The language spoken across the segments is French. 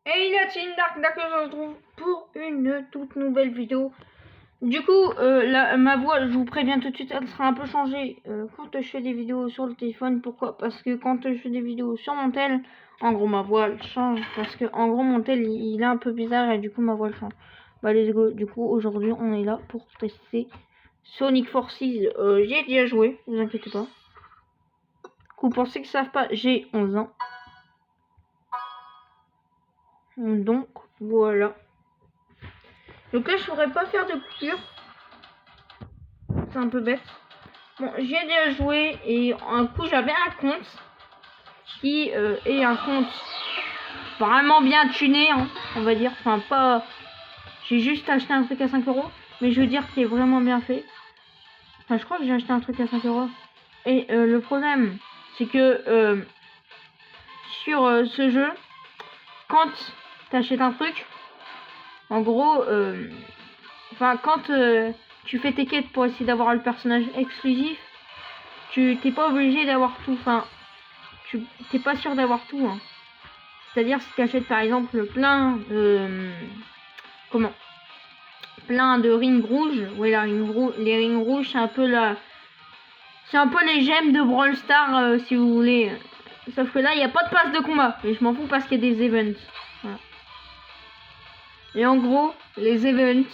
Et la team Dark, on se retrouve pour une toute nouvelle vidéo. Du coup, ma voix, je vous préviens tout de suite, elle sera un peu changée quand je fais des vidéos sur le téléphone. Pourquoi? Parce que quand je fais des vidéos sur mon tel, en gros ma voix elle change. Parce que en gros mon tel il est un peu bizarre et du coup ma voix elle change. Bah let's go. Du coup aujourd'hui on est là pour tester Sonic Forces. J'y ai déjà joué, ne vous inquiétez pas. Vous pensez que ça savent pas, j'ai 11 ans. Donc voilà. Donc là je pourrais pas faire de coupure. C'est un peu bête. Bon, j'ai déjà joué et un coup j'avais un compte qui est un compte vraiment bien tuné, hein, on va dire. Enfin, pas. J'ai juste acheté un truc à 5 €, mais je veux dire qu'il est vraiment bien fait. Enfin, je crois que j'ai acheté un truc à 5 €. Et le problème, c'est que sur ce jeu, quand t'achètes un truc, en gros, enfin, quand tu fais tes quêtes pour essayer d'avoir le personnage exclusif, tu t'es pas obligé d'avoir tout. Enfin, tu t'es pas sûr d'avoir tout. Hein. C'est-à-dire si tu achètes par exemple plein plein de rings rouges, ouais, les rings rouges c'est un peu c'est un peu les gemmes de Brawl Stars si vous voulez. Sauf que là il n'y a pas de passe de combat et je m'en fous parce qu'il y a des events. Voilà. Et en gros les events,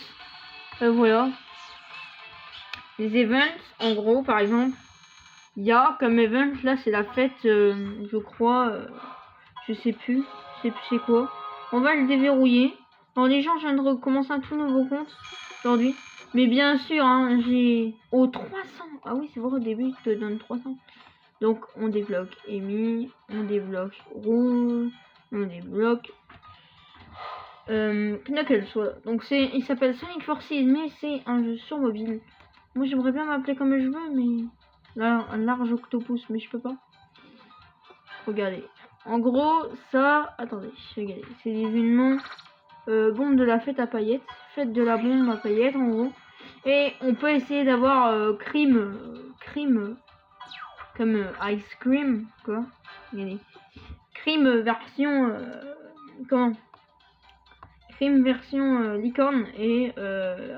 voilà. Les events, en gros par exemple, il y a comme event là c'est la fête, je crois, je sais plus c'est quoi. On va le déverrouiller. Alors les gens, je viens de recommencer un tout nouveau compte aujourd'hui. Mais bien sûr, hein, j'ai... Oh, 300. Ah oui, c'est vrai, au début, il te donne 300. Donc, on débloque Amy, on débloque Rouge, on débloque Knuckles, voilà. Donc, il s'appelle Sonic Forces, mais c'est un jeu sur mobile. Moi, j'aimerais bien m'appeler comme je veux, mais... Là, un large octopus, mais je peux pas. Regardez. En gros, ça... Attendez, regardez. C'est l'événement... bombe de la fête à paillettes. Fête de la bombe à paillettes, en gros. Et on peut essayer d'avoir crime comme ice cream, quoi. Regardez. Crime version... comment? Crime version licorne et...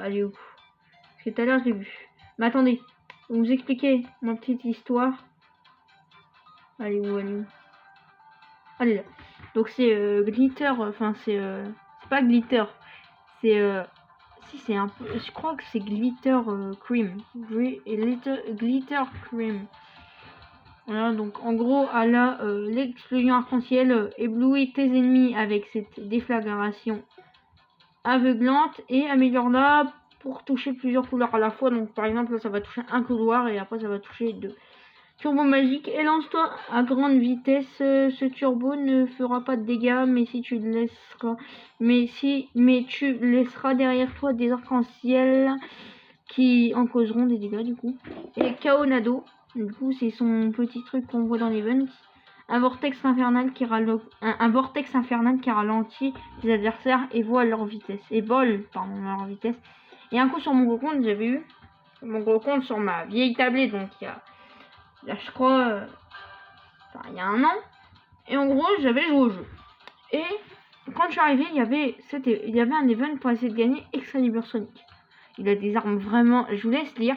allez où? Parce que tout à l'heure, j'ai vu. Mais attendez. Je vais vous expliquer ma petite histoire. Allez où? Allez là. Donc c'est glitter, enfin c'est pas glitter, c'est si c'est un peu, je crois que c'est glitter cream, glitter cream. Voilà, donc en gros elle a l'explosion arc-en-ciel éblouit tes ennemis avec cette déflagration aveuglante et améliore-la pour toucher plusieurs couleurs à la fois. Donc par exemple là, ça va toucher un couloir et après ça va toucher deux. Turbo magique et lance-toi à grande vitesse. Ce turbo ne fera pas de dégâts, mais si tu le laisseras, mais tu laisseras derrière toi des arcs-en-ciel qui en causeront des dégâts du coup. Et Kaonado, du coup c'est son petit truc qu'on voit dans l'event. Un vortex infernal qui ralentit les adversaires et vole leur vitesse. Leur vitesse. Et un coup sur mon gros compte, j'avais eu mon gros compte sur ma vieille tablette, donc il y a là je crois il y a un an, et en gros j'avais joué au jeu et quand je suis arrivé il y avait un event pour essayer de gagner Excalibur Sonic. Il a des armes vraiment, je vous laisse lire,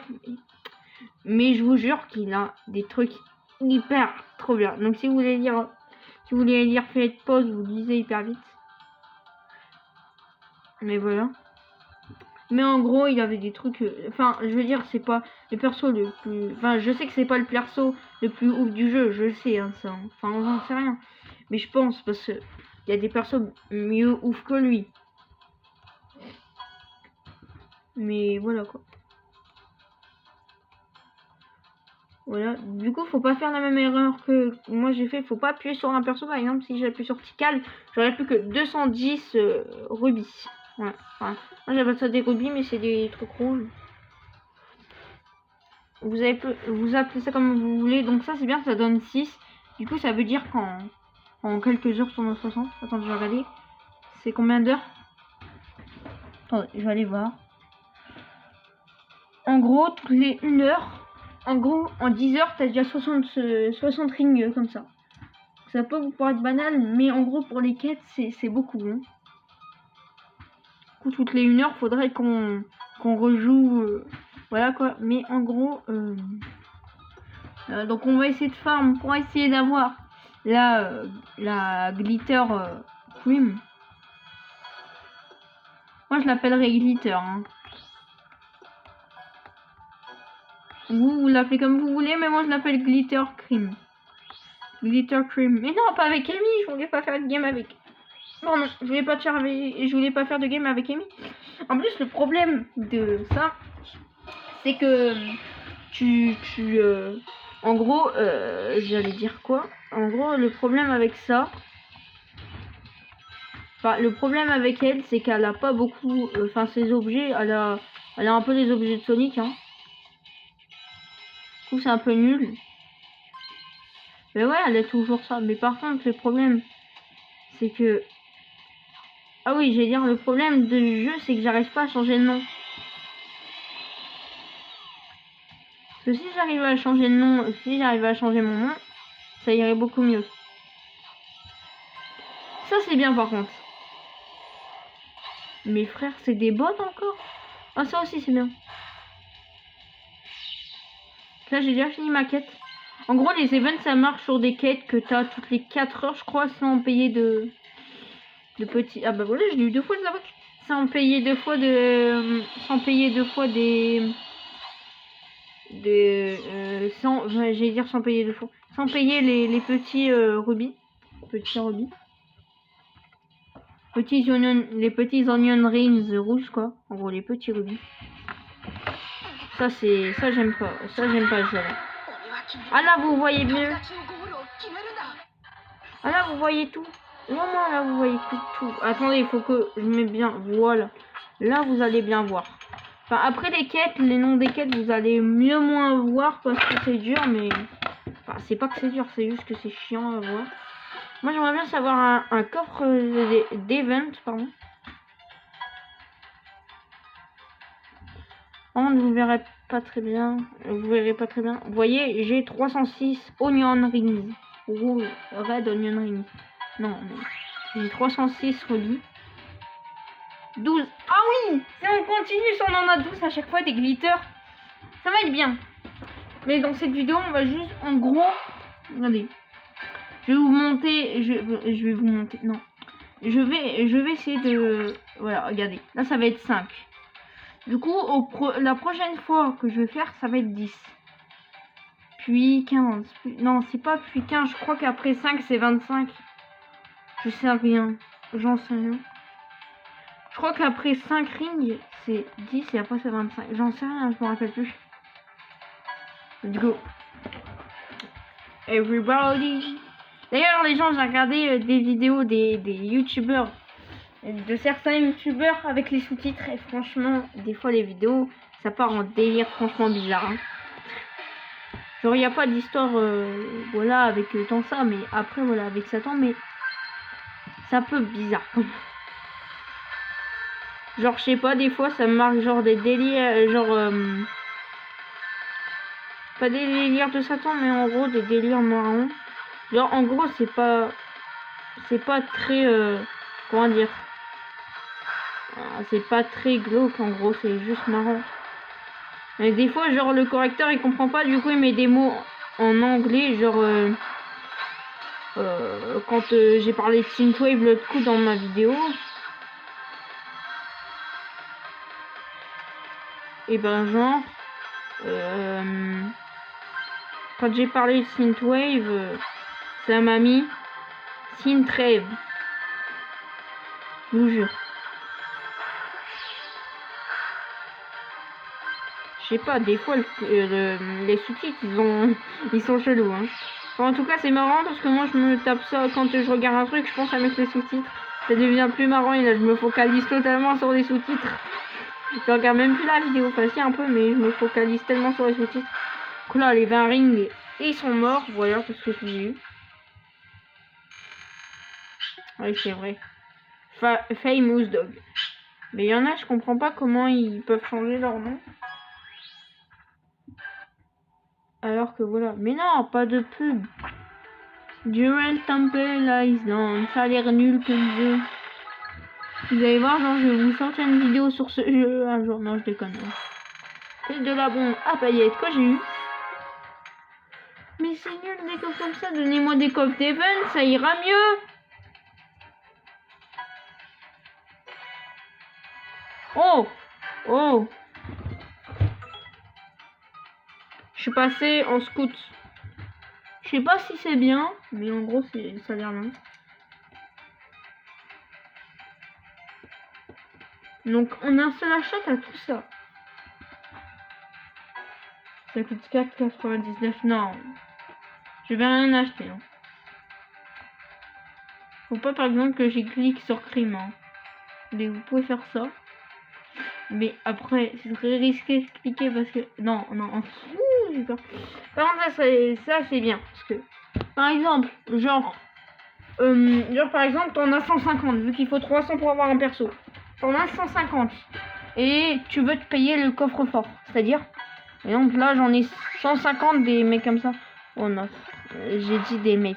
mais je vous jure qu'il a des trucs hyper trop bien. Donc si vous voulez lire faites pause, vous lisez hyper vite, mais voilà. Mais en gros, il avait des trucs... Enfin, je veux dire, c'est pas le perso le plus... Enfin, je sais que c'est pas le perso le plus ouf du jeu, je le sais, hein, ça. Enfin, on n'en sait rien. Mais je pense, parce que il y a des persos mieux ouf que lui. Mais voilà, quoi. Voilà. Du coup, faut pas faire la même erreur que moi j'ai fait. Faut pas appuyer sur un perso, par exemple. Si j'appuie sur Tikal, j'aurais plus que 210 rubis. Ouais. Enfin, moi j'appelle ça des rubis, mais c'est des trucs rouges. Vous appelez ça comme vous voulez. Donc ça c'est bien, ça donne 6. Du coup ça veut dire qu'en quelques heures sur nos 60. Attendez, je vais regarder. C'est combien d'heures? Attendez, je vais aller voir. En gros, toutes les 1 heure. En gros, en 10 heures, t'as déjà 60 rings comme ça. ça peut vous paraître banal, mais en gros pour les quêtes c'est beaucoup. Hein. Du coup, toutes les 1 heure, faudrait qu'on rejoue. Voilà quoi. Mais en gros, donc on va essayer de farm pour essayer d'avoir la glitter cream. Moi je l'appellerai glitter. Hein. Vous l'appelez comme vous voulez, mais moi je l'appelle glitter cream. Glitter cream. Mais non, pas avec Amy, je voulais pas faire de game avec. Non, je voulais pas faire de game avec Amy. En plus, le problème de ça, c'est que en gros, j'allais dire quoi? En gros, le problème avec ça, enfin, le problème avec elle, c'est qu'elle a pas beaucoup, enfin, ses objets, elle a un peu des objets de Sonic, hein. Du coup, c'est un peu nul. Mais ouais, elle a toujours ça. Mais par contre, le problème, c'est que... Ah oui, j'allais dire, le problème du jeu, c'est que j'arrive pas à changer le nom. Parce que si j'arrivais à changer le nom, si j'arrivais à changer mon nom, ça irait beaucoup mieux. Ça, c'est bien par contre. Mes frères, c'est des bots encore? Ah, ça aussi, c'est bien. Là, j'ai déjà fini ma quête. En gros, les events, ça marche sur des quêtes que t'as toutes les 4 heures, je crois, sans payer de petits... Ah bah voilà, j'ai eu 2 fois de la vache. Sans payer 2 fois sans payer 2 fois j'allais dire sans payer 2 fois. Sans payer les petits rubis. Petits rubis. Les petits onion rings rouges, quoi. En gros, les petits rubis. Ça, j'aime pas. Ça, j'aime pas ce jeu. Ah là, vous voyez mieux. Ah là, vous voyez tout. Non, là, vous voyez tout. Attendez, il faut que je mette bien. Voilà. Là, vous allez bien voir. Enfin, après les quêtes, les noms des quêtes, vous allez moins voir parce que c'est dur, mais... Enfin, c'est pas que c'est dur, c'est juste que c'est chiant à voir. Moi, j'aimerais bien savoir un coffre d'event, pardon. Vous verrez pas très bien. Vous verrez pas très bien. Vous voyez, j'ai 306 onion rings. Rouge, red onion rings. Non, j'ai 306 rubis. 12. Ah oui, si on continue, si on en a 12 à chaque fois des glitters, ça va être bien. Mais dans cette vidéo, on va juste, en gros, regardez. Je vais vous monter, je vais vous monter, non. Je vais essayer de, voilà, regardez. Là, ça va être 5. Du coup, la prochaine fois que je vais faire, ça va être 10. Puis 15. Non, c'est pas puis 15. Je crois qu'après 5, c'est 25. Je sais rien. J'en sais rien. Je crois qu'après 5 rings, c'est 10 et après c'est 25. J'en sais rien, je me rappelle plus. Let's go. Everybody. D'ailleurs, les gens, j'ai regardé des vidéos des youtubeurs, de certains youtubeurs avec les sous-titres. Et franchement, des fois, les vidéos, ça part en délire franchement bizarre. Hein. Genre, il n'y a pas d'histoire, voilà, avec tant ça. Mais après, voilà, avec Satan, mais c'est un peu bizarre. Genre, je sais pas, des fois, ça me marque genre des délires, genre... pas des délires de Satan, mais en gros, des délires marrants. Genre, en gros, c'est pas très... comment dire, c'est pas très glauque, en gros, c'est juste marrant. Mais des fois, genre, le correcteur, il comprend pas, du coup, il met des mots en anglais, genre... quand j'ai parlé de Synthwave l'autre coup dans ma vidéo... Et ben genre, quand j'ai parlé de Synthwave, ça m'a mis Synthwave. Je vous jure. Je sais pas, des fois les sous-titres ils sont chelous. Hein. Enfin, en tout cas c'est marrant parce que moi je me tape ça quand je regarde un truc, je pense à mettre les sous-titres. Ça devient plus marrant et là je me focalise totalement sur les sous-titres. Je regarde même plus la vidéo, enfin si un peu, mais je me focalise tellement sur les sous-titres. Donc là, les 20 rings, ils sont morts, voilà, parce que je l'ai eu. Oui, c'est vrai. Famous Dog. Mais il y en a, je comprends pas comment ils peuvent changer leur nom. Alors que voilà. Mais non, pas de pub. Duel Temple Island, ça a l'air nul comme jeu. Vous allez voir, genre je vais vous sortir une vidéo sur ce jeu un jour. Non, je déconne. C'est de la bombe à paillettes que j'ai eu. Mais c'est nul des coffres comme ça, donnez-moi des coffres d'Even, ça ira mieux. Oh! Oh! Je suis passé en scout. Je sais pas si c'est bien, mais en gros ça a l'air bien. Donc on a un seul achat à tout ça. Ça coûte 4,99. Non. Je vais rien acheter. Hein. Faut pas par exemple que j'y clique sur crime. Hein. Mais vous pouvez faire ça. Mais après, c'est très risqué de cliquer parce que... Non, non. J'ai peur. Par contre, ça c'est bien. Parce que, par exemple, genre par exemple, t'en as 150. Vu qu'il faut 300 pour avoir un perso. T'en as 150. Et tu veux te payer le coffre-fort. C'est-à-dire... Et donc là, j'en ai 150 des mecs comme ça. Oh non, j'ai dit des mecs.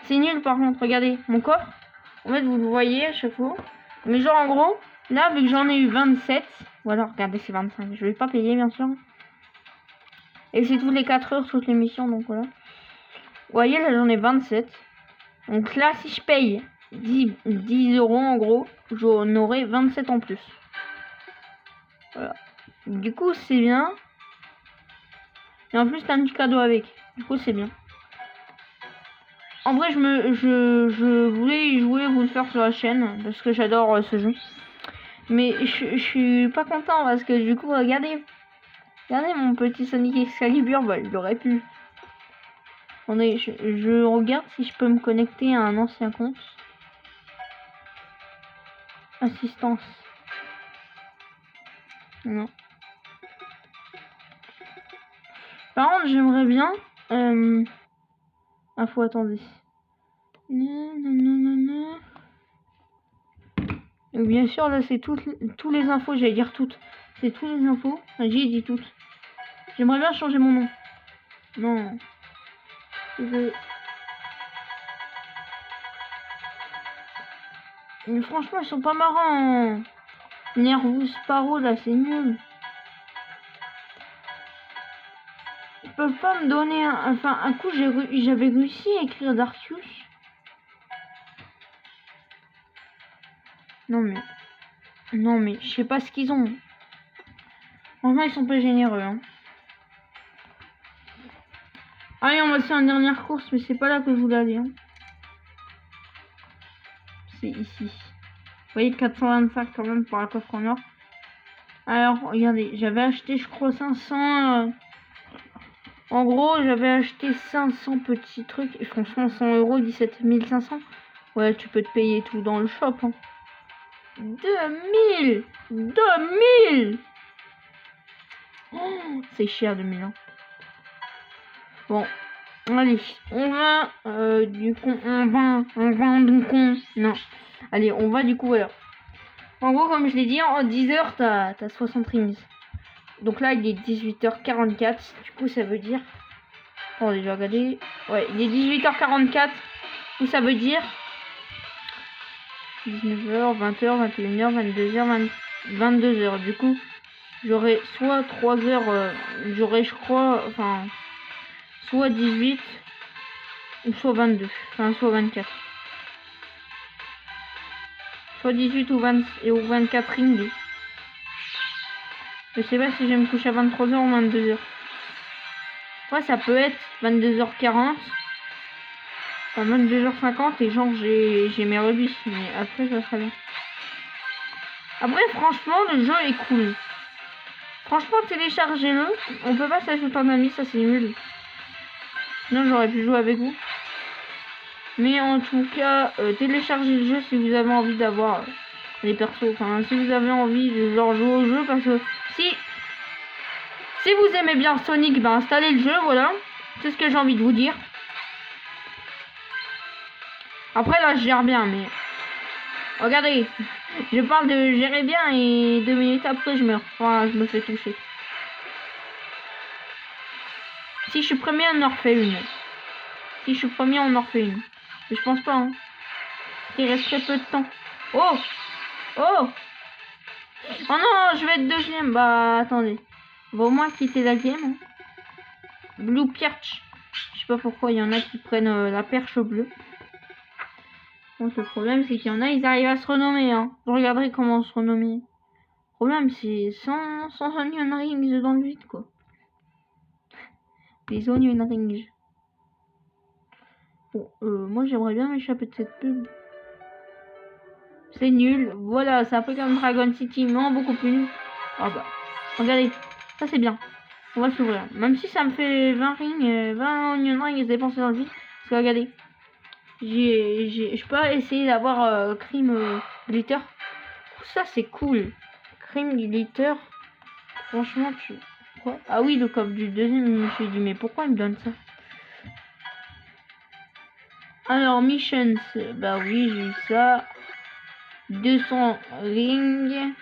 C'est nul par contre, regardez, mon coffre. En fait, vous le voyez à chaque fois. Mais genre en gros, là, vu que j'en ai eu 27. Voilà, regardez, c'est 25. Je vais pas payer, bien sûr. Et c'est toutes les 4 heures, toutes les missions, donc voilà. Vous voyez, là, j'en ai 27. Donc là, si je paye 10 euros en gros, j'en aurai 27 en plus. Voilà. Du coup, c'est bien. Et en plus, t'as un petit cadeau avec. Du coup, c'est bien. En vrai, je voulais y jouer, vous le faire sur la chaîne. Parce que j'adore ce jeu. Mais je suis pas content parce que du coup, regardez. Regardez mon petit Sonic Excalibur. Bah, il aurait pu. Attendez, je regarde si je peux me connecter à un ancien compte. Assistance. Non. Par contre, j'aimerais bien... Info, attendez. Et bien sûr, là, c'est tous les infos. J'allais dire toutes. C'est tous les infos. Enfin, j'ai dit toutes. J'aimerais bien changer mon nom. Non. Mais franchement, ils sont pas marrants. Nervous Sparrow, là, c'est nul. Ils peuvent pas me donner un... Enfin, un coup, j'avais réussi à écrire Darkus. Non, mais, je sais pas ce qu'ils ont. Franchement, ils sont pas généreux, hein. Allez, on va faire une dernière course, mais c'est pas là que je voulais aller, hein. C'est ici. Vous voyez, 425 quand même pour la coffre en or. Alors, regardez, j'avais acheté, je crois, 500... En gros, j'avais acheté 500 petits trucs. Et franchement, 100 euros, 17 500. Ouais, tu peux te payer tout dans le shop. Hein. 2000 oh, c'est cher, 2000. Hein. Bon, allez, on va... du coup, on va du coup... Non. Allez, on va du coup, voilà. En gros, comme je l'ai dit, en 10 heures, t'as 60 rings. Donc là, il est 18h44. Du coup, ça veut dire... Attendez, je vais regarder. Ouais, il est 18h44. Et ça veut dire 19h, 20h, 21h, 22h, 22h. Du coup, j'aurai soit 3 heures, j'aurai, je crois, enfin, soit 18 ou soit 22. Enfin, soit 24. Soit 18 ou 20 et ou 24 rings. Je sais pas si je vais me coucher à 23h ou 22h. Ouais, ça peut être 22h40. Enfin, 22h50 et genre j'ai mes rubis. Mais après, ça sera bien. Après, franchement, le jeu est cool. Franchement, téléchargez-le. On peut pas s'ajouter en ami, ça c'est nul. Sinon, j'aurais pu jouer avec vous. Mais en tout cas, téléchargez le jeu si vous avez envie d'avoir les persos. Enfin, si vous avez envie de genre jouer au jeu. Parce que si vous aimez bien Sonic, ben installez le jeu, voilà. C'est ce que j'ai envie de vous dire. Après là, je gère bien, mais... Regardez, je parle de gérer bien et 2 minutes après, je meurs. Enfin, je me fais toucher. Si je suis premier, on en refait une. Si je suis premier, on en refait une. Mais je pense pas, hein. Il reste très peu de temps. Oh! Oh! Oh non, je vais être deuxième. Bah, attendez. On va au moins quitter la game. Hein. Blue Perch. Je sais pas pourquoi il y en a qui prennent la perche bleue. Bon, le problème, c'est qu'il y en a, ils arrivent à se renommer. Hein. Vous regarderez comment se renommer. Le problème, c'est sans onion rings dans le vide, quoi. Les onion rings. Bon, moi, j'aimerais bien m'échapper de cette pub. C'est nul. Voilà, c'est un peu comme Dragon City, mais en beaucoup plus nul. Ah bah, regardez. Ça, c'est bien. On va s'ouvrir. Même si ça me fait 20 rings, 20 onion rings dépensés dans le vide. Parce que regardez. Je peux essayer d'avoir Cream Glitter. Ça, c'est cool. Cream Glitter. Franchement, tu... Quoi? Ah oui, le coffre du deuxième, je me suis dit, mais pourquoi il me donne ça? Alors, missions. Bah oui, j'ai eu ça. 200 rings.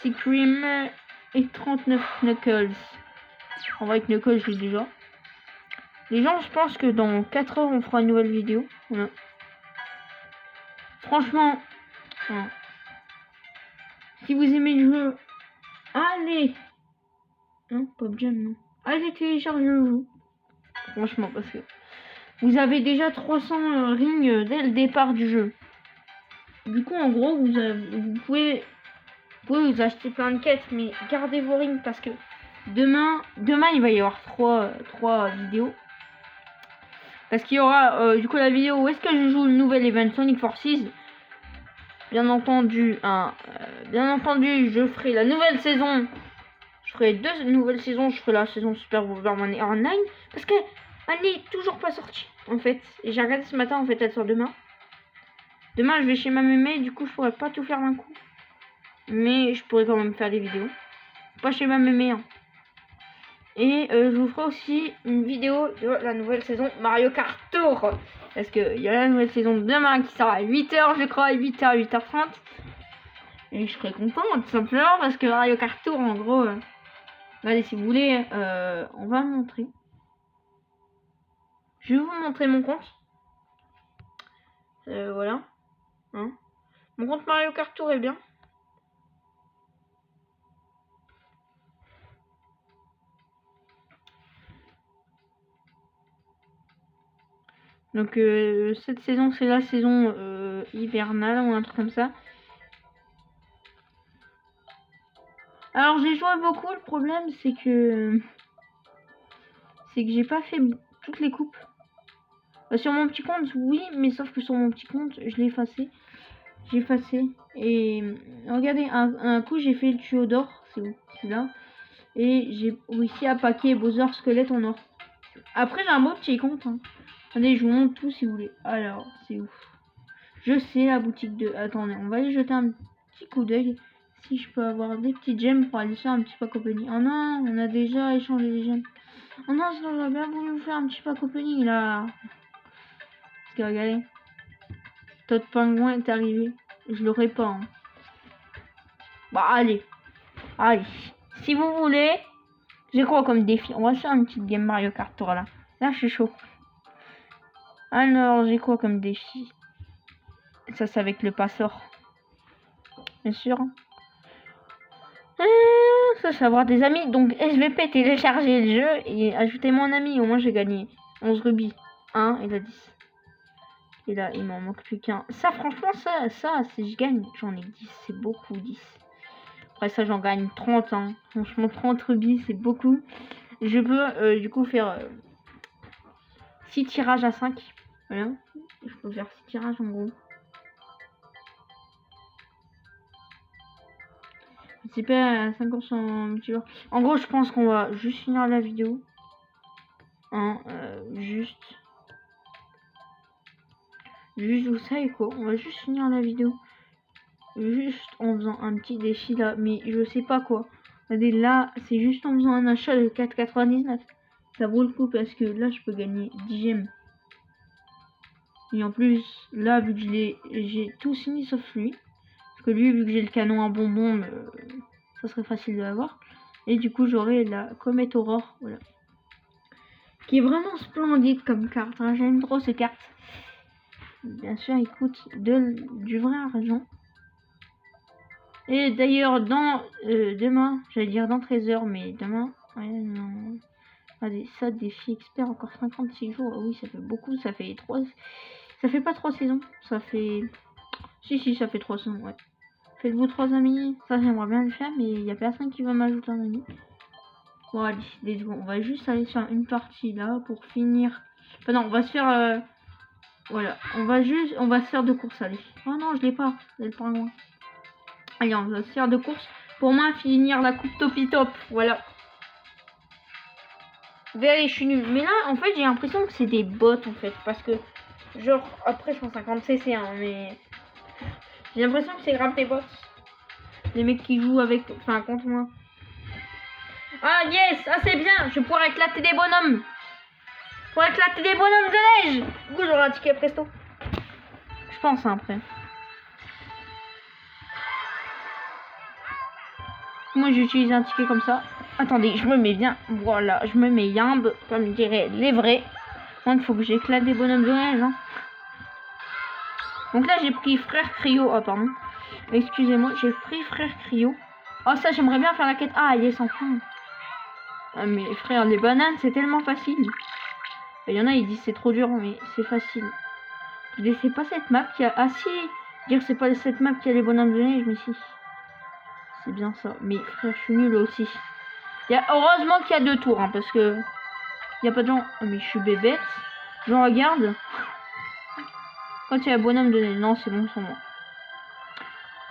6 cream. Et 39 knuckles. En vrai, avec knuckles, j'ai déjà. Les gens, je pense que dans 4 heures, on fera une nouvelle vidéo. Voilà. Franchement, voilà. Si vous aimez le jeu, allez. Non, Pop Jam, non. Allez télécharger le jeu. Franchement, parce que vous avez déjà 300 rings dès le départ du jeu. Du coup, en gros, vous pouvez vous acheter plein de quêtes, mais gardez vos rings parce que demain il va y avoir trois vidéos. Parce qu'il y aura du coup la vidéo où est-ce que je joue le nouvel event Sonic Forces. Bien entendu, je ferai la nouvelle saison. Je ferai 2 nouvelles saisons. Je ferai la saison Super Bomberman R9 parce que elle n'est toujours pas sortie en fait. Et j'ai regardé ce matin, en fait elle sort demain. Demain je vais chez ma mémé, du coup je pourrais pas tout faire d'un coup. Mais je pourrais quand même faire des vidéos. Pas chez ma mémé. Hein. Et je vous ferai aussi une vidéo de la nouvelle saison Mario Kart Tour. Parce qu'il y a la nouvelle saison demain qui sera à 8h je crois, 8h, 8h30. Et je serai content tout simplement parce que Mario Kart Tour en gros... Allez, si vous voulez, on va montrer. Je vais vous montrer mon compte. Voilà. Hein. Mon compte Mario Kart Tour est bien. Donc cette saison, c'est la saison hivernale ou un truc comme ça. Alors j'ai joué beaucoup, le problème c'est que j'ai pas fait toutes les coupes. Sur mon petit compte, oui, mais sauf que sur mon petit compte, je l'ai effacé. J'ai effacé. Et regardez, un coup j'ai fait le tuyau d'or, c'est où? C'est là. Et j'ai réussi à paquer Bowser Squelette en or. Après j'ai un beau petit compte. Hein. Attendez, je vous montre tout si vous voulez. Alors, c'est ouf. Je sais la boutique de... Attendez, on va aller jeter un petit coup d'œil. Si je peux avoir des petits gemmes pour aller faire un petit pack opening. Oh non, on a déjà échangé les gemmes. Oh non, sinon j'aurais bien voulu vous faire un petit pack opening là. Parce que regardez. Todd Pingouin est arrivé. Je l'aurai pas. Hein. Bah allez. Allez. Si vous voulez. J'ai quoi comme défi? On va faire une petite game Mario Kart Tour là. Là je suis chaud. Alors j'ai quoi comme défi? Ça c'est avec le passeur. Bien sûr. Ça c'est avoir des amis. Donc SVP télécharger le jeu et ajouter mon ami. Au moins j'ai gagné 11 rubis. 1 et la 10. Et là il m'en manque plus qu'un. Ça franchement ça si je gagne j'en ai 10. C'est beaucoup 10. Après ça j'en gagne 30. Hein. Franchement 30 rubis c'est beaucoup. Je peux du coup faire 6 tirages à 5. Voilà. Je peux faire 6 tirages en gros. C'est pas à 5% tu vois. En gros je pense qu'on va juste finir la vidéo. Hein, juste vous savez quoi, on va juste finir la vidéo. Juste en faisant un petit défi là. Mais je sais pas quoi. Regardez là c'est juste en faisant un achat de 4,99. Ça vaut le coup parce que là je peux gagner 10 gemmes. Et en plus là vu que j'ai tout signé sauf lui. Parce que lui vu que j'ai le canon à bonbons ça serait facile de l'avoir. Et du coup j'aurai la comète aurore. Voilà. qui est vraiment splendide comme carte. Hein. J'aime trop ces cartes. Bien sûr, il coûte du vrai argent. Et d'ailleurs, dans demain, j'allais dire dans 13 heures, mais demain, ouais, non. Allez, ça, défi expert, encore 56 jours. Ah oui, ça fait beaucoup, ça fait 3. Ça fait pas 3 saisons, ça fait. Si, ça fait 3 saisons, ouais. Faites-vous 3 amis, ça j'aimerais bien le faire, mais il y a personne qui va m'ajouter un ami. Bon, allez, on va juste aller sur une partie là pour finir. Enfin, non, on va se faire. Voilà, on va se faire 2 courses, allez. Oh non, je l'ai pas, elle prend loin. Allez, on va se faire 2 courses pour moi finir la coupe Topi Top, voilà. Allez, je suis nulle. Mais là, en fait, j'ai l'impression que c'est des bots, en fait, parce que, genre, après 150 CC, hein, mais j'ai l'impression que c'est grave des bots. Les mecs qui jouent avec, enfin, contre moi. Ah, yes, ah, c'est bien, je pourrais éclater des bonhommes. Pour éclater des bonhommes de neige. Du coup, j'aurai un ticket presto. Je pense, hein, après. Moi, j'utilise un ticket comme ça. Attendez, je me mets bien. Voilà, je me mets yambe, comme diraient les vrais. Donc, il faut que j'éclate des bonhommes de neige. Hein. Donc là, j'ai pris frère Cryo. Oh, pardon. Excusez-moi, j'ai pris frère Cryo. Oh, ça, j'aimerais bien faire la quête. Ah, il est sans fin. Ah, mais frère, les bananes, c'est tellement facile. Il y en a, ils disent c'est trop dur, mais c'est facile. C'est pas cette map qui a... Ah, si. Dire c'est pas cette map qui a les bonhommes de neige, mais si. C'est bien ça. Mais frère, je suis nul aussi. Heureusement qu'il y a 2 tours, hein, parce que il y a pas de gens. Oh, mais je suis bébête. Je regarde. Quand il y a un bonhomme de neige, non, c'est bon, c'est moi.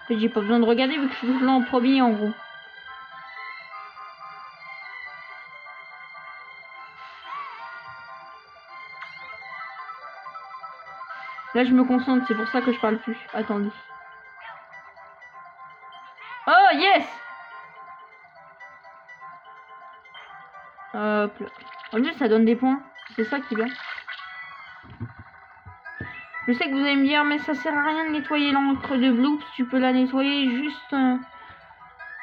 En fait, j'ai pas besoin de regarder vu que je suis tout là en premier, en gros. Là, je me concentre, c'est pour ça que je parle plus. Attendez. Oh, yes! Hop là. En plus, ça donne des points. C'est ça qui est bien. Je sais que vous allez me dire, mais ça sert à rien de nettoyer l'encre de Bloops. Tu peux la nettoyer juste en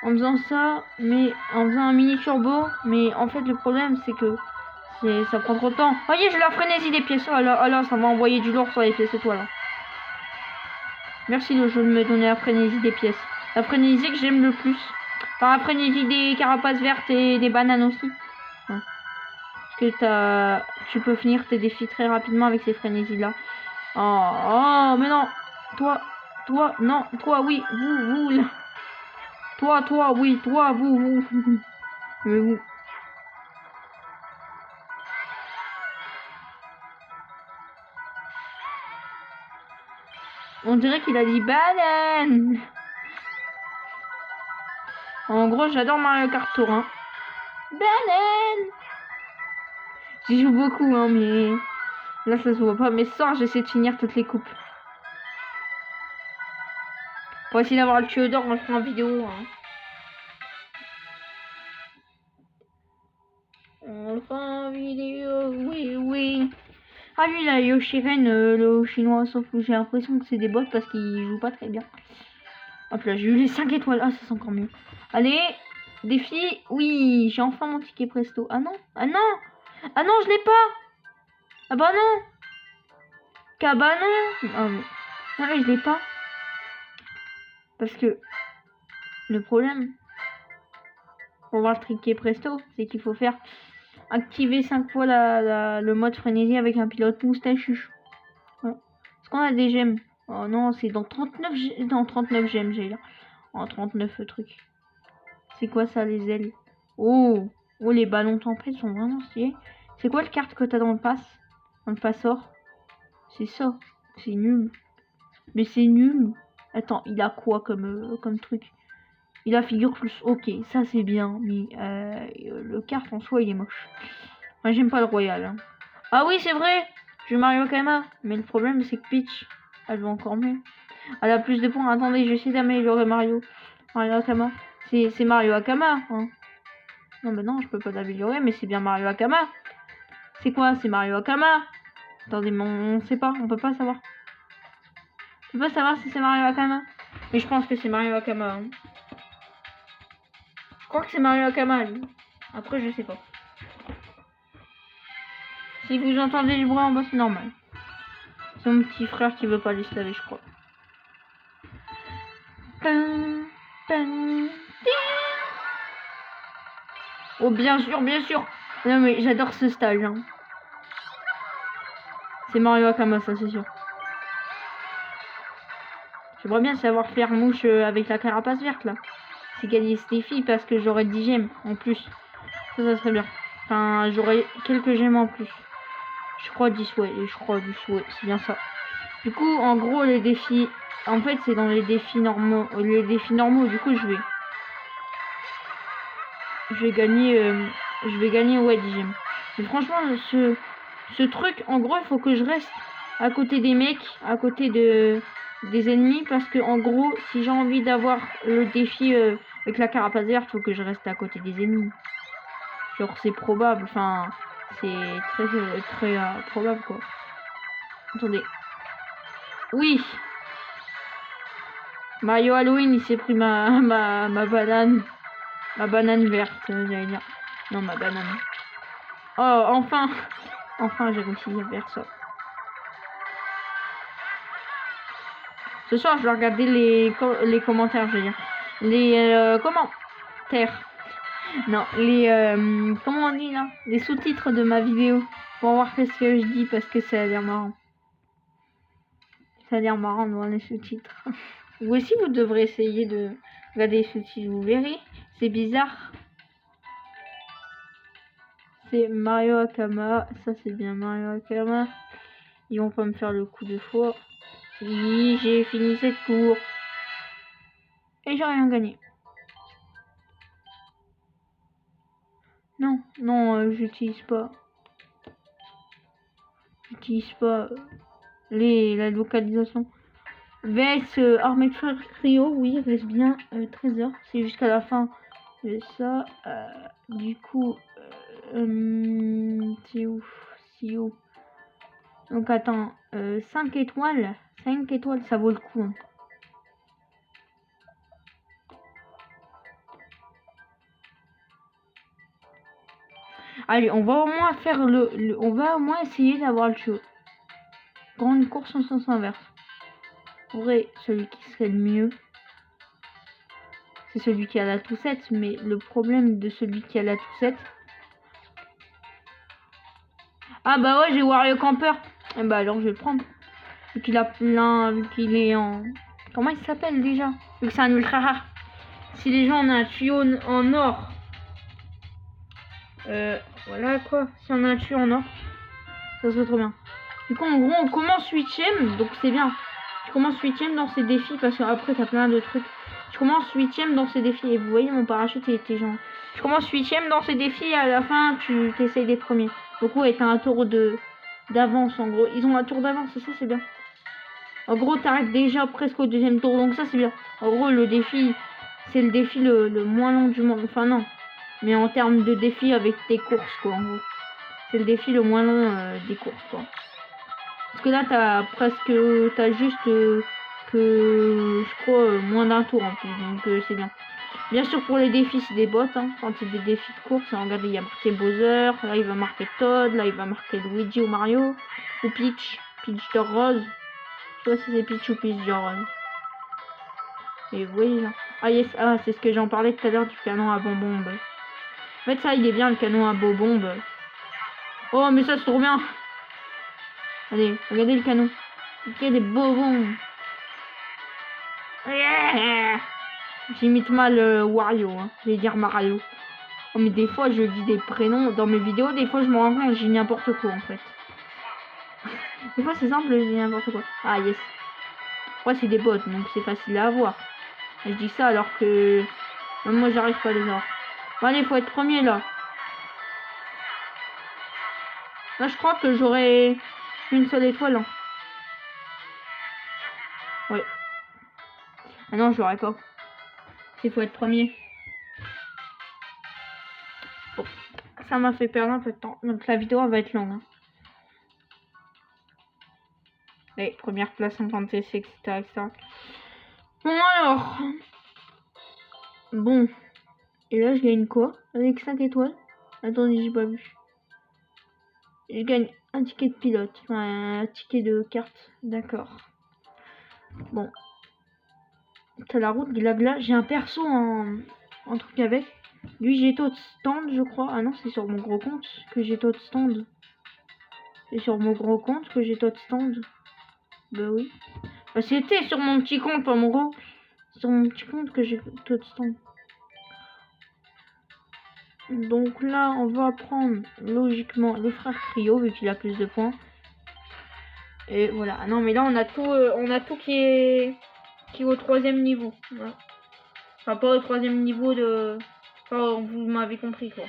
faisant ça, mais en faisant un mini turbo. Mais en fait, le problème, c'est que ça prend trop de temps. Voyez, j'ai la frénésie des pièces. Oh là, ça m'a envoyé du lourd sur les pièces étoiles. Merci le jeu de me donner la frénésie des pièces. La frénésie que j'aime le plus. Enfin, la frénésie des carapaces vertes et des bananes aussi. Ouais. Parce que tu peux finir tes défis très rapidement avec ces frénésies-là. Oh, mais non. Toi, non. Toi, oui. Vous, là. Toi, oui. Toi, vous. Mais vous. On dirait qu'il a dit banane. En gros, j'adore Mario Kart Tour. Hein. Banane. J'y joue beaucoup, hein, mais là, ça se voit pas. Mais ça, j'essaie de finir toutes les coupes. Pour essayer d'avoir le tuyau d'or, on le fera en vidéo. Hein. On le fera en vidéo, oui. Ah, lui, là, Yoshiren, le chinois, sauf que j'ai l'impression que c'est des bots parce qu'ils jouent pas très bien. Hop là, j'ai eu les 5 étoiles. Ah, ça c'est encore mieux. Allez, défi. Oui, j'ai enfin mon ticket presto. Ah non, je l'ai pas. Ah bah non. Ah bah non. Ah, mais je l'ai pas. Parce que le problème pour voir le ticket presto, c'est qu'il faut faire activer 5 fois le mode frénésie avec un pilote moustachu. Ouais. Est-ce qu'on a des gemmes? Oh non, c'est dans 39 gemmes, j'ai là. En 39 trucs. C'est quoi ça, les ailes? Oh, les ballons tempête sont vraiment stylés. C'est quoi le carte que t'as dans le pass? Dans le passort? C'est ça. C'est nul. Mais c'est nul. Attends, il a quoi comme truc? Il a figure plus. Ok, ça c'est bien. Mais le carte en soi, il est moche. Moi, j'aime pas le royal. Hein. Ah oui, c'est vrai. Je Mario Akama. Mais le problème, c'est que Peach, elle va encore mieux. Elle a plus de points. Attendez, j'essaie d'améliorer Mario Akama. C'est Mario Akama. Hein. Non, mais non, je peux pas l'améliorer, mais c'est bien Mario Akama. C'est quoi? C'est Mario Akama. Attendez, mais on sait pas. On peut pas savoir. On peut pas savoir si c'est Mario Akama. Mais je pense que c'est Mario Akama. Hein. Je crois que c'est Mario Akama, lui. Après, je sais pas. Si vous entendez du bruit en bas, c'est normal. C'est mon petit frère qui veut pas l'installer, je crois. Oh, bien sûr, bien sûr. Non, mais j'adore ce stage. Hein. C'est Mario Akama, ça, c'est sûr. J'aimerais bien savoir faire mouche avec la carapace verte, là. C'est gagner ce défi parce que j'aurais 10 gemmes en plus. Ça serait bien. Enfin, j'aurais quelques gemmes en plus. Je crois 10, ouais. Je crois 10, ouais. C'est bien ça. Du coup, en gros, les défis... En fait, c'est dans les défis normaux. Les défis normaux, du coup, je vais gagner, ouais, 10 gemmes. Mais franchement, ce truc, en gros, il faut que je reste à côté des mecs, à côté des ennemis, parce que, en gros, si j'ai envie d'avoir le défi avec la carapace verte, il faut que je reste à côté des ennemis. Genre, c'est probable, enfin, c'est très probable, quoi. Attendez. Oui! Mario Halloween, il s'est pris ma banane. Ma banane verte, j'allais dire. Non, ma banane. Oh, enfin! Enfin, j'ai réussi à faire ça. Ce soir, je vais regarder les commentaires, je veux dire. Les commentaires. Non, comment on dit là? Les sous-titres de ma vidéo. Pour voir ce que je dis parce que ça a l'air marrant. Ça a l'air marrant de voir les sous-titres. Vous aussi, vous devrez essayer de regarder les sous-titres, vous verrez. C'est bizarre. C'est Mario Akama. Ça, c'est bien Mario Akama. Ils vont pas me faire le coup de foi. Oui, j'ai fini cette cour. Et j'ai rien gagné. Non, non, j'utilise pas. J'utilise pas la localisation. VS Armée Trio, oui, reste bien trésor. C'est jusqu'à la fin de ça. Du coup, c'est où? C'est où? Donc attends, 5 étoiles. 5 étoiles, ça vaut le coup. Hein. Allez, on va au moins faire on va au moins essayer d'avoir le show. Grande course en sens inverse. En vrai, celui qui serait le mieux, c'est celui qui a la toussette. Mais le problème de celui qui a la toussette... Ah bah ouais, j'ai Wario Camper. Et bah alors je vais le prendre. Vu qu'il a plein... Vu qu'il est en... Comment il s'appelle déjà? Vu que c'est un ultra rare. Si les gens ont un tuyau en or... voilà quoi. Si on a un tuyau en or, ça serait trop bien. Du coup, en gros, on commence 8ème, donc c'est bien. Je commence 8ème dans ces défis parce qu'après, t'as plein de trucs. Je commence 8ème dans ces défis. Et vous voyez, mon parachute il était genre. Je commence 8ème dans ces défis et à la fin, tu t'essayes d'être premier. Donc, ouais, t'as un tour d'avance en gros. Ils ont un tour d'avance, ça, c'est bien. En gros, t'arrives déjà presque au deuxième tour, donc ça, c'est bien. En gros, le défi, c'est le défi le moins long du monde. Enfin, non. Mais en termes de défi avec tes courses, quoi, en gros. C'est le défi le moins long des courses, quoi. Parce que là, t'as juste que, je crois, moins d'un tour en plus, donc c'est bien. Bien sûr, pour les défis, c'est des bots, hein. Quand c'est des défis de course, hein, regardez, il y a marqué Bowser, là, il va marquer Todd, là, il va marquer Luigi ou Mario, ou Peach de Rose. Je sais pas si c'est Peach ou Peach de Rose. Et vous voyez, là. Ah, yes, ah, c'est ce que j'en parlais tout à l'heure du canon à bonbons. En fait, ça, il est bien, le canon à bonbons. Oh, mais ça, c'est trop bien. Allez, regardez le canon. Il y a des bonbons. Yeah. J'imite mal Wario, hein. Je vais dire Mario. Oh, mais des fois, je dis des prénoms dans mes vidéos. Des fois, je me rends compte, je dis n'importe quoi, en fait. Des fois, c'est simple, je dis n'importe quoi. Ah, yes. Ouais, c'est des bots, donc c'est facile à avoir. Et je dis ça alors que... Même moi, j'arrive pas à les avoir. Bon, allez, faut être premier, là. Là, je crois que j'aurai une seule étoile, hein. Ouais. Ah non, je l'aurai pas. Il faut être premier. Bon. Ça m'a fait perdre un peu de temps. Donc la vidéo va être longue. Hein. Allez, première place, 56, etc., etc. Bon alors. Bon. Et là, je gagne quoi? Avec 5 étoiles. Attendez, j'ai pas vu. Je gagne Un ticket de pilote. Un ticket de carte. D'accord. Bon. T'as la route de la. J'ai un perso en truc avec. Lui, j'ai taux de stand, je crois. Ah non, c'est sur mon gros compte que j'ai taux de stand. C'est sur mon gros compte que j'ai taux de stand. Bah oui. Bah, c'était sur mon petit compte, pas mon gros. Sur mon petit compte que j'ai taux de stand. Donc là, on va prendre logiquement le frère Cryo, vu qu'il a plus de points. Et voilà. Ah non, mais là, on a tout qui est au 3e niveau. Voilà. Enfin, pas au 3e niveau de... Enfin, vous m'avez compris, quoi.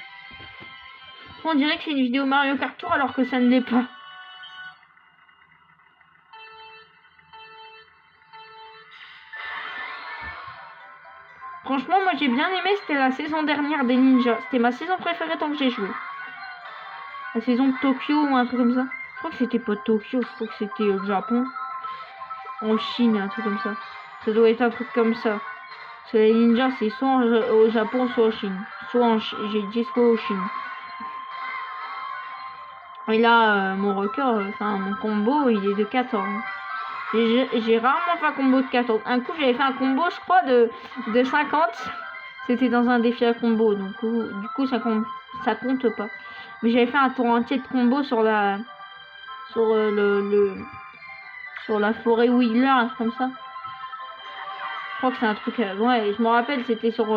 On dirait que c'est une vidéo Mario Kart Tour alors que ça ne l'est pas. Franchement, moi j'ai bien aimé, c'était la saison dernière des ninjas. C'était ma saison préférée tant que j'ai joué. La saison de Tokyo ou un truc comme ça. Je crois que c'était pas Tokyo, je crois que c'était au Japon. En Chine, un truc comme ça. Ça doit être un truc comme ça. Parce que les ninjas, c'est soit au Japon, soit en Chine. J'ai dit soit en Chine. Et là, mon record, enfin mon combo, il est de 14. J'ai rarement fait un combo de 14. Un coup, j'avais fait un combo, je crois, de 50. C'était dans un défi à combo. Donc, du coup, ça compte pas. Mais j'avais fait un tour entier de combo sur la... Sur sur la forêt Wiggler, un truc comme ça. Je crois que c'est un truc... ouais, je me rappelle, c'était sur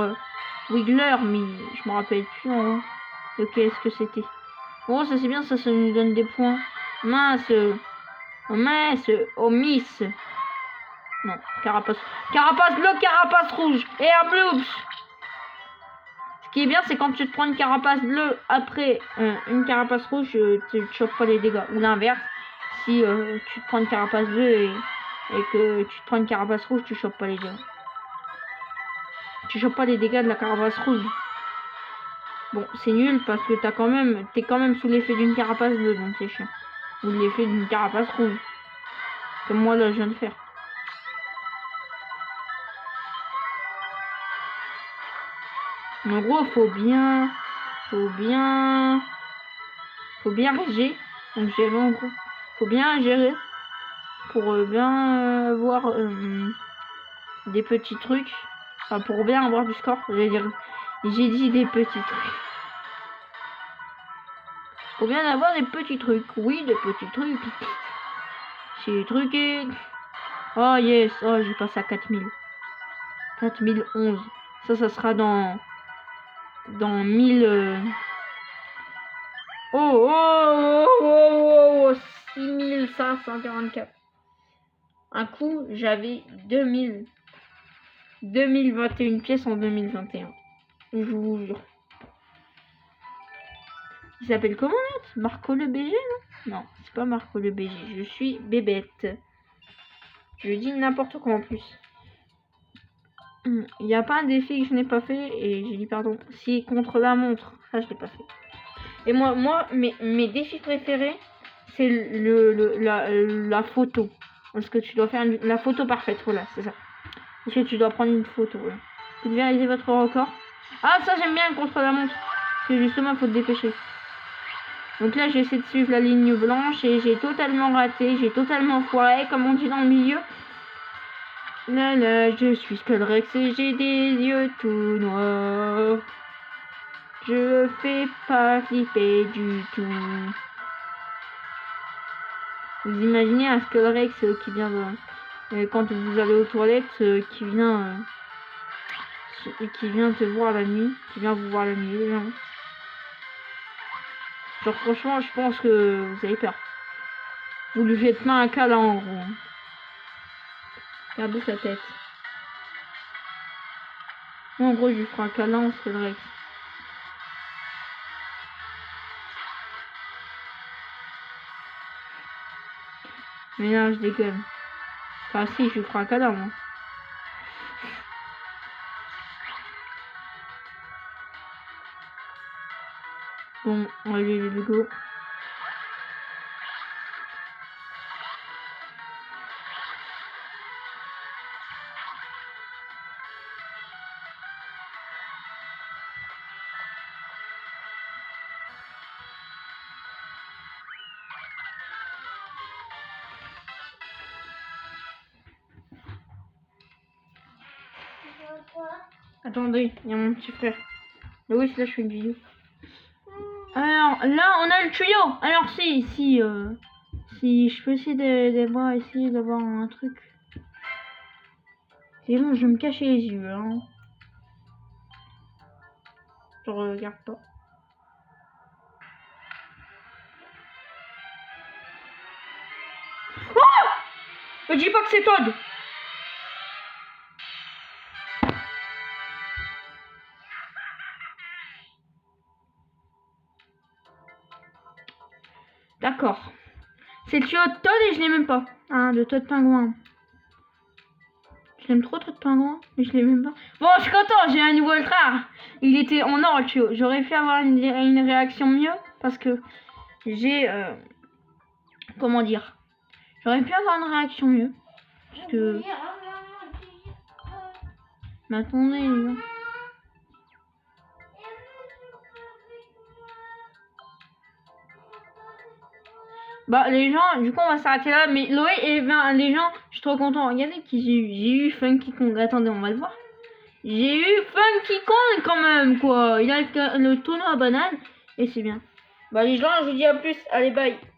Wiggler, mais je me rappelle plus de qu'est-ce que c'était. Bon, ça c'est bien, ça nous donne des points. Mince. Mince. Oh, miss. Non, carapace. Carapace bleue, carapace rouge. Et un bloops. Ce qui est bien, c'est quand tu te prends une carapace bleue après une carapace rouge, tu ne chopes pas les dégâts. Ou l'inverse, si tu te prends une carapace bleue et que tu te prends une carapace rouge, tu chopes pas les dégâts. Tu chopes pas les dégâts de la carapace rouge. Bon, c'est nul parce que t'es quand même sous l'effet d'une carapace bleue, donc c'est chiant. Ou l'effet d'une carapace rouge. Comme moi là, je viens de faire. En gros, faut bien gérer. Donc gérer en gros. Faut bien gérer pour bien avoir des petits trucs. Enfin, pour bien avoir du score. J'ai dit des petits trucs. Faut bien avoir des petits trucs. Oui, des petits trucs. C'est truqué. Oh yes. Oh, j'ai passé à 4000. 4011. Ça sera dans 1000... Oh, 6544. Un coup, j'avais 2021 pièces en 2021. Je vous jure. Il s'appelle comment l'autre? Marco le BG, non? Non, c'est pas Marco le BG. Je suis bébête. Je dis n'importe quoi en plus. Il n'y a pas un défi que je n'ai pas fait et j'ai dit pardon. Si contre la montre, ça je l'ai pas fait. Et moi mes défis préférés, c'est la photo. Parce que tu dois faire la photo parfaite, voilà, c'est ça. Parce que tu dois prendre une photo, voilà. Vous devez réaliser votre record. Ah, ça j'aime bien contre la montre. Parce que justement, il faut te dépêcher. Donc là, j'essaie de suivre la ligne blanche et j'ai totalement raté. J'ai totalement foiré, comme on dit dans le milieu. Là, je suis Skullrex et j'ai des yeux tout noirs. Je fais pas flipper du tout. Vous imaginez un Skullrex qui vient de... quand vous allez aux toilettes, qui vient te voir la nuit. Qui vient vous voir la nuit, genre. Genre franchement, je pense que vous avez peur. Vous lui faites pas un câlin en gros. Regardez sa tête. Moi, en gros, je lui ferai un câlin, on serait le Rex. Mais là, je déconne. Enfin, si, je lui ferai un câlin, moi. Bon, allez, let's go. Attendez, il y a mon petit frère. Oui, là je fais une vidéo. Alors là on a le tuyau. Alors si je peux essayer essayer d'avoir un truc. C'est bon, je vais me cacher les yeux. Hein. Je regarde pas. Oh! Me dis pas que c'est Todd. D'accord. C'est le tuyau de Todd et je l'aime même pas. Hein, de Todd Pingouin. Je l'aime trop Todd Pingouin, mais je l'aime même pas. Bon, je suis content, j'ai un nouveau ultra. Il était en or le tuyau. J'aurais pu avoir une réaction mieux parce que j'ai... comment dire? J'aurais pu avoir une réaction mieux. Parce que... Mais attendez, les gars. Bah les gens, du coup on va s'arrêter là. Mais Loé et les gens, je suis trop content. Regardez qui j'ai eu Funky Kong. Attendez, on va le voir. J'ai eu Funky Kong quand même quoi. Il a le tonneau à banane et c'est bien. Bah les gens, je vous dis à plus. Allez bye.